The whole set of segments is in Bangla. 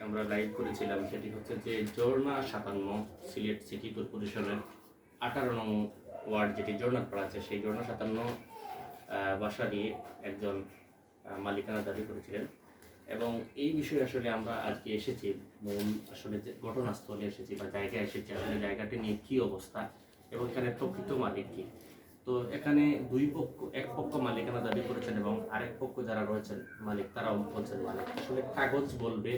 আমরা লাইভ করেছিলাম, সেটি হচ্ছে যে ঝর্ণা ৫৭ সিলেট সিটি কর্পোরেশনের ১৮ নং ওয়ার্ড যেটি ঝর্ণাপাড়া আছে, সেই ঝর্ণা ৫৭ বাসা নিয়ে একজন মালিকানা দাবি করেছিলেন। এবং এই বিষয়ে আসলে আমরা আজকে এসেছি, মূল আসলে যে ঘটনাস্থলে এসেছি বা জায়গায় এসেছি, আসলে জায়গাটি নিয়ে কী অবস্থা এবং এখানে প্রকৃত মালিক কী। তো এখানে দুই পক্ষ, এক পক্ষ মালিকানা দাবি করেছেন এবং আরেক পক্ষ যারা রয়েছেন মালিক, তারাও বলছেন মালিক। আসলে কাগজ বলবে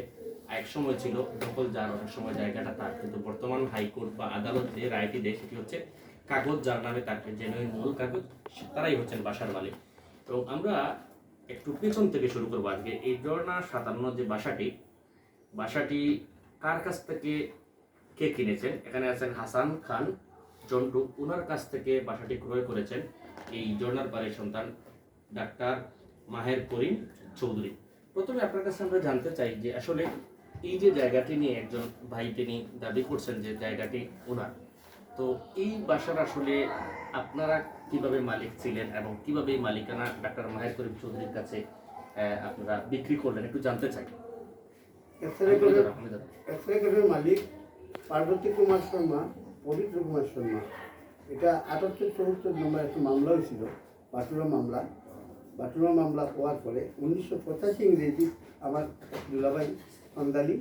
এক সময় ছিল দখল যার, অনেক সময় জায়গাটা তার, কিন্তু বর্তমান হাইকোর্ট বা আদালত যে রায়টি দেয় সেটি হচ্ছে কাগজ যার নামে তাকে, জেনুইন মূল কাগজ, তারাই হচ্ছেন বাসার মালিক। এবং আমরা একটু পেছন থেকে শুরু করবো আজকে। এই ঝর্ণা ৫৭ যে বাসাটি কার কাছ থেকে কে কিনেছেন? এখানে আছেন হাসান খান জন্টু, ওনার কাছ থেকে বাসাটি ক্রয় করেছেন এই ঝর্ণার বাড়ির সন্তান ডাক্তার মাহের করিম চৌধুরী। প্রথমে আপনার কাছে আমরা জানতে চাই যে আসলে এই যে জায়গাটি নিয়ে একজন ভাই তিনি দাবি করছেন যে জায়গাটি ওনার, তো এই বাসার আসলে আপনারা কিভাবে মালিক ছিলেন এবং কিভাবে এই মালিকানা ডাক্তার মাহের করিম চৌধুরীর কাছে আপনারা বিক্রি করলেন, একটু জানতে চাই। এক্সরেগরের মালিক পার্বতী কুমার শর্মা, পবিত্র কুমার শর্মা। এটা ৭৮-৭৪ নম্বর একটা মামলা হয়েছিল, বাটুরা মামলা হওয়ার পরে ১৯৮৫ ইংরেজি আমার দুলাভাই সন্দালি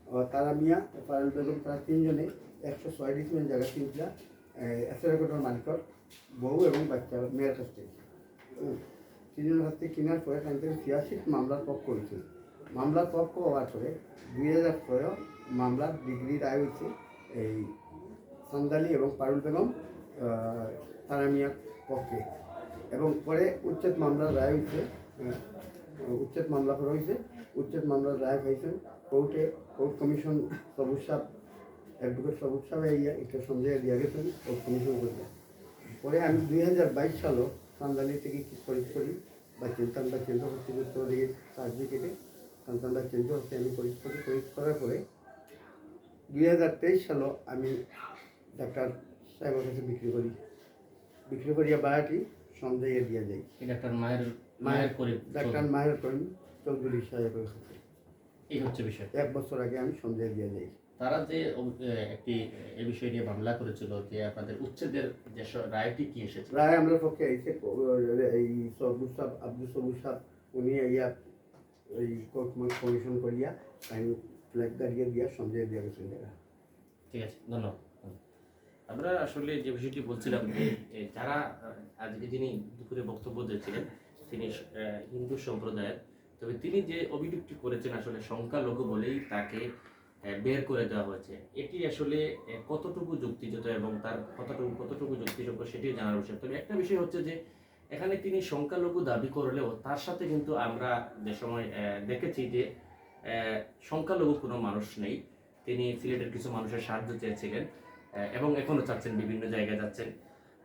ও তারা মিয়া পারুল বেগম, তারা তিনজনে ১০৬ ডিসিমেন্ট জায়গা কিনছিল এক্সরেগরের মালিকর বউ এবং বাচ্চা মেয়ের কাছ থেকে। তিনজনের কাছ থেকে কেনার পরে তাই থেকে ৮৬ মামলার পক্ষ হয়েছিল। মামলার পক্ষ হওয়ার পরে ২০০৬ মামলার ডিগ্রি রায় হয়েছে এই সন্দালি এবং পারুল বেগম তারা মিয়ার পক্ষে। এবং পরে উচ্ছেদ মামলার রায় হয়েছে, উচ্ছেদ মামলা করা হয়েছে। উচ্ছেদ মামলার রায় হয়েছেন কোর্ট কমিশন সবুজ সাহেব, অ্যাডভোকেট সবুজ সাহেব এটা সন্দেহে দিয়ে গেছেন কোর্ট কমিশন করতে। পরে আমি ২০২২ সালও সন্দালি থেকে খরিদ করি বা চিন্তান বা কেন্দ্র কর্তৃপক্ষ থেকে সার্টিফিকেটে সন্তান বা কেন্দ্র হচ্ছে আমি খরিদ করার পরে ২০২৩ সালও আমি ডাক্তার সাহেবের কাছে বিক্রি করিয়া বাড়াটি সন্দেহে দিয়ে যাই ডাক্তার মাহের করিম চৌধুরী সাহেবের কাছে। এই হচ্ছে বিষয়। ১ বছর আগে আমি সন্দেহে দিয়ে যাই। তারা যে একটি এই বিষয় নিয়ে মামলা করেছিল যে আপনাদের উচ্ছেদের যে রায়টি কি এসেছে, রায় আমরা পক্ষে এসে এই সবুজ সাহেব, আব্দুল সবুজ সাহেব, উনি ইয়া এই কোর্ট কমিশন করিয়া আইন ফ্ল্যাগ দাঁড়িয়ে দিয়া সন্দেহে দিয়ে গেছেন। ঠিক আছে, ধন্যবাদ। আমরা আসলে যে বিষয়টি বলছিলাম যে যারা আজকে যিনি দুপুরে বক্তব্য দিয়েছিলেন তিনি হিন্দু সম্প্রদায়ের, তবে তিনি যে অভিযোগটি করেছেন আসলে সংখ্যালঘু বলেই তাকে বের করে দেওয়া হয়েছে, এটি আসলে কতটুকু যুক্তিযুক্ত এবং তার কতটুকু যুক্তিযোগ্য সেটি জানার বিষয়। তবে একটা বিষয় হচ্ছে যে এখানে তিনি সংখ্যালঘু দাবি করলেও তার সাথে কিন্তু আমরা যে সময় দেখেছি যে সংখ্যালঘু কোনো মানুষ নেই। তিনি সিলেটের কিছু মানুষের সাহায্য চেয়েছিলেন এবং এখনো চাচ্ছেন, বিভিন্ন জায়গায় যাচ্ছেন।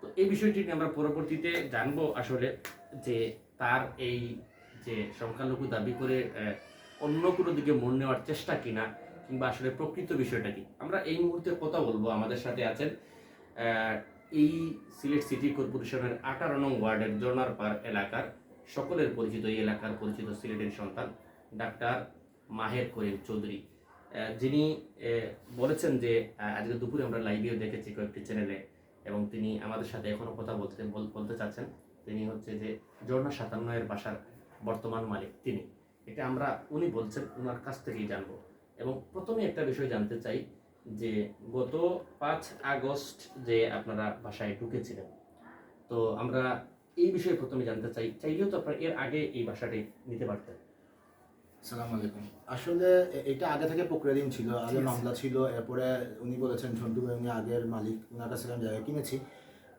তো এই বিষয়টি নিয়ে আমরা পরবর্তীতে জানবো আসলে যে তার এই যে সংখ্যালঘু দাবি করে অন্য কোনো দিকে মন নেওয়ার চেষ্টা কিনা, কিংবা আসলে প্রকৃত বিষয়টা কি, আমরা এই মুহূর্তে কথা বলবো। আমাদের সাথে আছেন এই সিলেট সিটি কর্পোরেশনের ১৮ নং ওয়ার্ডের ঝর্ণার পাড় এলাকার সকলের পরিচিত, এই এলাকার পরিচিত সিলেটের সন্তান ডাক্তার মাহের করিম চৌধুরী, যিনি বলেছেন যে আজকে দুপুরে আমরা লাইভেও দেখেছি কয়েকটি চ্যানেলে, এবং তিনি আমাদের সাথে এখনো কথা বলতে চাচ্ছেন। তিনি হচ্ছে যে ঝর্ণা ৫৭ বাসার বর্তমান মালিক তিনি, এটা আমরা উনি বলছেন, ওনার কাছ থেকেই জানবো। এবং প্রথমে একটা বিষয় জানতে চাই যে গত ৫ আগস্ট যে আপনারা বাসায় ঢুকেছিলেন, তো আমরা এই বিষয়ে প্রথমে জানতে চাইলেও তো আপনারা এর আগে এই বাসাটি নিতে পারতেন। আসসালামু আলাইকুম। আসলে এটা আগে থেকে প্রক্রিয়াধীন ছিল, আগে মামলা ছিল। এরপরে উনি বলেছেন ঝন্টু ভাই উনি আগের মালিক, ওনার কাছে আমি জায়গা কিনেছি।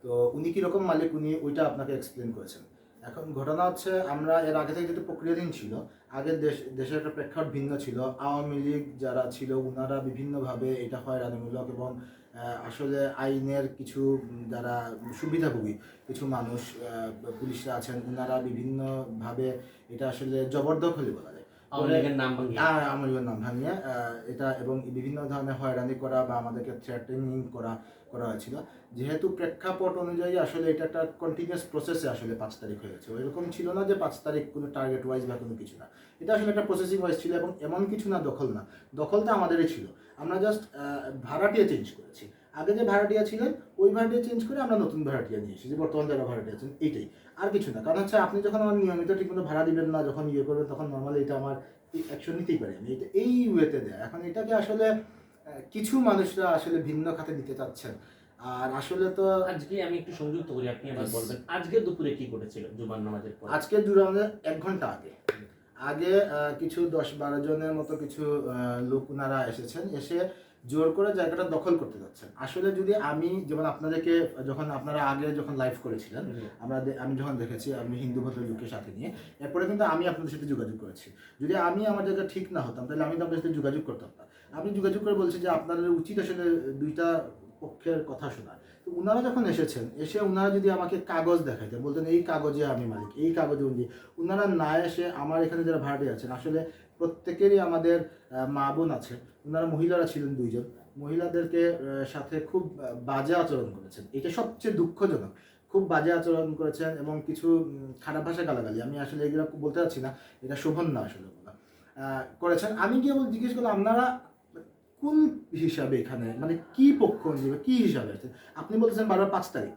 তো উনি কীরকম মালিক উনি ওইটা আপনাকে এক্সপ্লেন করেছেন। এখন ঘটনা হচ্ছে আমরা এর আগে থেকে যেহেতু প্রক্রিয়াধীন ছিল, আগের দেশের একটা প্রেক্ষাপট ভিন্ন ছিল। আওয়ামী লীগ যারা ছিল ওনারা বিভিন্নভাবে এটা হয়রানিমূলক এবং আসলে আইনের কিছু যারা সুবিধাভোগী কিছু মানুষ পুলিশরা আছেন, ওনারা বিভিন্নভাবে এটা আসলে জবরদখলই বলা যায়। আওয়ামী লীগের নাম ভাঙিয়ে আওয়ামী লীগের নাম ভাঙিয়ে এটা এবং বিভিন্ন ধরনের হয়রানি করা বা আমাদেরকে থ্রেটেনিং করা হয়েছিল। যেহেতু প্রেক্ষাপট অনুযায়ী আসলে এটা একটা কন্টিনিউয়াস প্রসেসে আসলে 5 তারিখ হয়েছে, এরকম ছিল না যে 5 তারিখ কোনো টার্গেট ওয়াইজ বা কোনো কিছু না, এটা আসলে একটা প্রসেসিং ওয়াইজ ছিল। এবং এমন কিছু না দখলটা আমাদেরই ছিল, আমরা জাস্ট ভাড়াটিয়া চেঞ্জ করেছি। আগে যে ভাড়াটিয়া ছিলেন ওই ভাড়াটিয়া চেঞ্জ করে আমরা নতুন ভাড়াটিয়া নিয়ে এসেছি, যে বর্তমান যারা ভাড়াটিয়া আছেন এইটাই, আর কিছু না। কারণ হচ্ছে আপনি যখন আমার নিয়মিত ঠিকমতো ভাড়া দিবেন না, যখন ইয়ে করবেন, তখন নর্মালি এটা আমার অ্যাকশন নিতেই পারি আমি, এটা এই ওয়েতে দেয়। এখন এটাকে আসলে কিছু মানুষরা আসলে ভিন্ন খাতে দিতে চাচ্ছেন। আর আসলে তো আজকে আমি একটু সংযুক্ত করি, আপনি আবার বলবেন আজকে দুপুরে কি ঘটেছিল জুমার নামাজের পর? আজকে জুড়ে আমাদের 1 ঘন্টা আগে কিছু 10-12 জনের মতো কিছু লোক ওনারা এসেছেন, এসে জোর করে জায়গাটা দখল করতে যাচ্ছেন। আসলে যদি আমি যেমন আপনাদেরকে যখন আপনারা আগে যখন লাইভ করেছিলেন, আমি যখন দেখেছি আমি হিন্দু ভদ্রলোকের সাথে নিয়ে, এরপরে কিন্তু আমি আপনাদের সাথে যোগাযোগ করেছি। যদি আমি আমার জায়গা ঠিক না হতাম তাহলে আমি তো আপনাদের সাথে যোগাযোগ করতাম না। আমি যোগাযোগ করে বলছি যে আপনাদের উচিত আসলে দুইটা পক্ষের কথা শোনা। তো ওনারা যখন এসেছেন, এসে ওনারা যদি আমাকে কাগজ দেখাইতেন, বলতেন এই কাগজে আমি মালিক, এই কাগজে উনি, ওনারা না এসে আমার এখানে যারা ভাড়াটিয়া আছেন, আসলে প্রত্যেকেরই আমাদের মা বোন আছে, ওনারা মহিলারা ছিলেন 2 জন, মহিলাদেরকে সাথে খুব বাজে আচরণ করেছেন। এটা সবচেয়ে দুঃখজনক, খুব বাজে আচরণ করেছেন এবং কিছু খারাপ ভাষা গালাগালি, আমি আসলে এগুলো বলতে চাচ্ছি না, এটা শোভন না আসলে করেছেন। আমি গিয়ে জিজ্ঞেস করলাম আপনারা কোন হিসাবে এখানে, মানে কি পক্ষ অনুযায়ী কি হিসাবে আছে? আপনি বলছেন বারবার 5 তারিখ,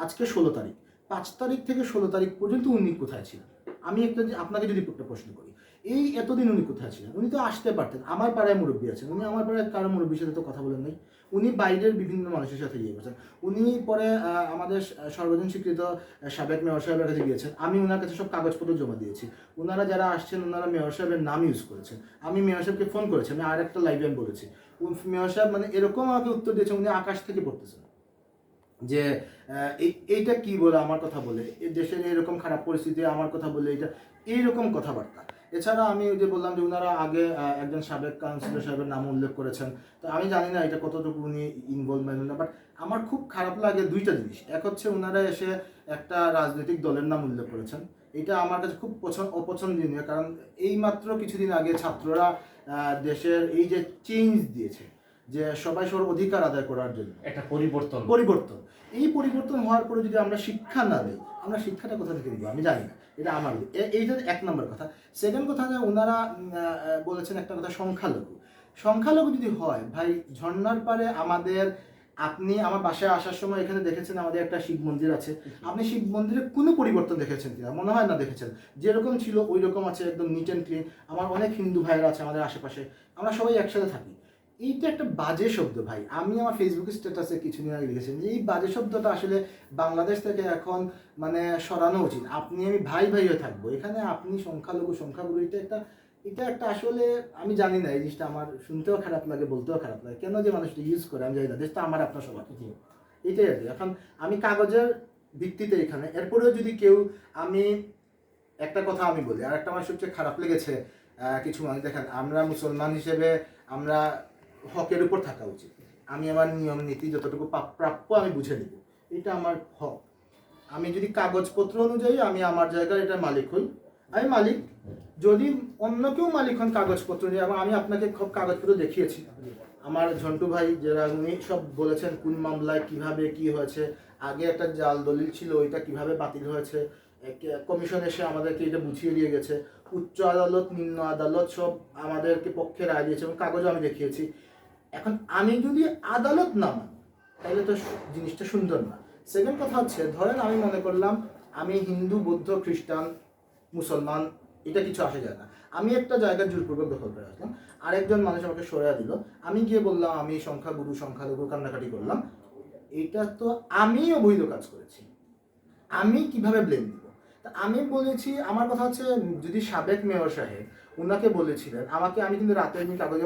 আজকে 16 তারিখ, 5 তারিখ থেকে 16 তারিখ পর্যন্ত উনি কোথায় ছিলেন? আমি আপনাকে যদি একটা প্রশ্ন করি, এই এতদিন উনি কোথায় ছিলেন? উনি তো আসতে পারতেন, আমার পাড়ায় মুরব্বী আছেন, উনি আমার পাড়ায় কারো মুরব্বীর সাথে তো কথা বলেন নাই, উনি বাইরের বিভিন্ন মানুষের সাথে গিয়ে গেছেন। উনি পরে আমাদের সর্বজন স্বীকৃত সাবেক মেয়র সাহেবের কাছে গিয়েছেন, আমি ওনার কাছে সব কাগজপত্র জমা দিয়েছি। ওনারা যারা আসছেন ওনারা মেয়র সাহেবের নাম ইউজ করেছেন, আমি মেয়র সাহেবকে ফোন করেছি, আমি আর একটা লাইভে বলেছি, মেয়র সাহেব মানে এরকম আমাকে উত্তর দিয়েছেন, উনি আকাশ থেকে পড়তেছেন যে এইটা কি বলে আমার কথা বলে, এই দেশের এরকম খারাপ পরিস্থিতি আমার কথা বলে, এটা এইরকম কথাবার্তা। এছাড়া আমি ওই যে বললাম যে ওনারা আগে একজন সাবেক কাউন্সিলর সাহেবের নাম উল্লেখ করেছেন, তো আমি জানি না এটা কতটুকু উনি ইনভলভমেন্ট না, বাট আমার খুব খারাপ লাগে 2টা জিনিস। এক হচ্ছে ওনারা এসে একটা রাজনৈতিক দলের নাম উল্লেখ করেছেন, এটা আমার কাছে খুব অপছন্দনীয়। কারণ এই মাত্র কিছুদিন আগে ছাত্ররা দেশের এই যে চেঞ্জ দিয়েছে, যে সবাই সবার অধিকার আদায় করার জন্য একটা পরিবর্তন, এই পরিবর্তন হওয়ার পরে যদি আমরা শিক্ষা না দিই, আমরা শিক্ষাটা কোথা থেকে দিব আমি জানি না, এটা আমার এইটা 1 নম্বর কথা। সেকেন্ড কথা যে ওনারা বলেছেন একটা কথা, সংখ্যালঘু যদি হয় ভাই, ঝর্ণার পারে আমাদের, আপনি আমার বাসায় আসার সময় এখানে দেখেছেন আমাদের একটা শিব মন্দির আছে, আপনি শিব মন্দিরে কোনো পরিবর্তন দেখেছেন কিনা? মনে হয় না দেখেছেন, যেরকম ছিল ওই রকম আছে, একদম নিট অ্যান্ড ক্লিন। আমার অনেক হিন্দু ভাইরা আছে আমাদের আশেপাশে, আমরা সবাই একসাথে থাকি। এইটা একটা বাজে শব্দ ভাই, আমি আমার ফেসবুক স্ট্যাটাসে কিছুদিন আগে লিখেছেন যে এই বাজে শব্দটা আসলে বাংলাদেশ থেকে এখন মানে সরানো উচিত। আপনি আমি ভাই হয়ে থাকবো, এখানে আপনি সংখ্যাগুরু, এটা একটা আসলে আমি জানি না, এই জিনিসটা আমার শুনতেও খারাপ লাগে, বলতেও খারাপ লাগে, কেন যে মানুষটা ইউজ করে আমি জানি না, দেশটা আমার আপনার সবার, এইটাই আর কি। এখন আমি কাগজের ভিত্তিতে এখানে, এরপরেও যদি কেউ, আমি একটা কথা আমি বলি, আর একটা আমার সবচেয়ে খারাপ লেগেছে, কিছু মানুষ দেখেন, আমরা মুসলমান হিসেবে আমরা হকের উপর থাকা উচিত, আমি আমার নিয়ম নীতি যতটুকু প্রাপ্য আমি বুঝে নিব, এটা আমার হক। আমি যদি কাগজপত্র অনুযায়ী আমি আমার জায়গায় এটা মালিক হই, আমি মালিক। যদি অন্য কেউ মালিক হন কাগজপত্র নিয়ে, এবং আমি আপনাকে সব কাগজপত্র দেখিয়েছি, আমার ঝন্টু ভাই যারা উনি সব বলেছেন কোন মামলায় কিভাবে কি হয়েছে, আগে একটা জাল দলিল ছিল ওইটা কিভাবে বাতিল হয়েছে, কমিশন এসে আমাদেরকে এটা বুঝিয়ে দিয়ে গেছে, উচ্চ আদালত নিম্ন আদালত সব আমাদেরকে পক্ষে রায় দিয়েছে এবং কাগজও আমি দেখিয়েছি। এখন আমি যদি আদালত না মানি তাহলে তো জিনিসটা সুন্দর না। সেকেন্ড কথা হচ্ছে, ধরেন আমি মনে করলাম আমি হিন্দু, বৌদ্ধ, খ্রিস্টান, মুসলমান, এটা কিছু আসে যায় না, আমি একটা জায়গা জোরপূর্বক দখল করে আসলাম, আরেকজন মানুষ আমাকে সরিয়ে দিল, আমি গিয়ে বললাম আমি সংখ্যালঘু কান্নাকাটি করলাম, এটা তো আমি অবৈধ কাজ করেছি, আমি কিভাবে ব্লেম দিব? তা আমি বলেছি, আমার কথা হচ্ছে যদি সাবেক মেয়র সাহেব ওনাকে বলেছিলেন আমাকে, আমি কিন্তু রাতে কাগজ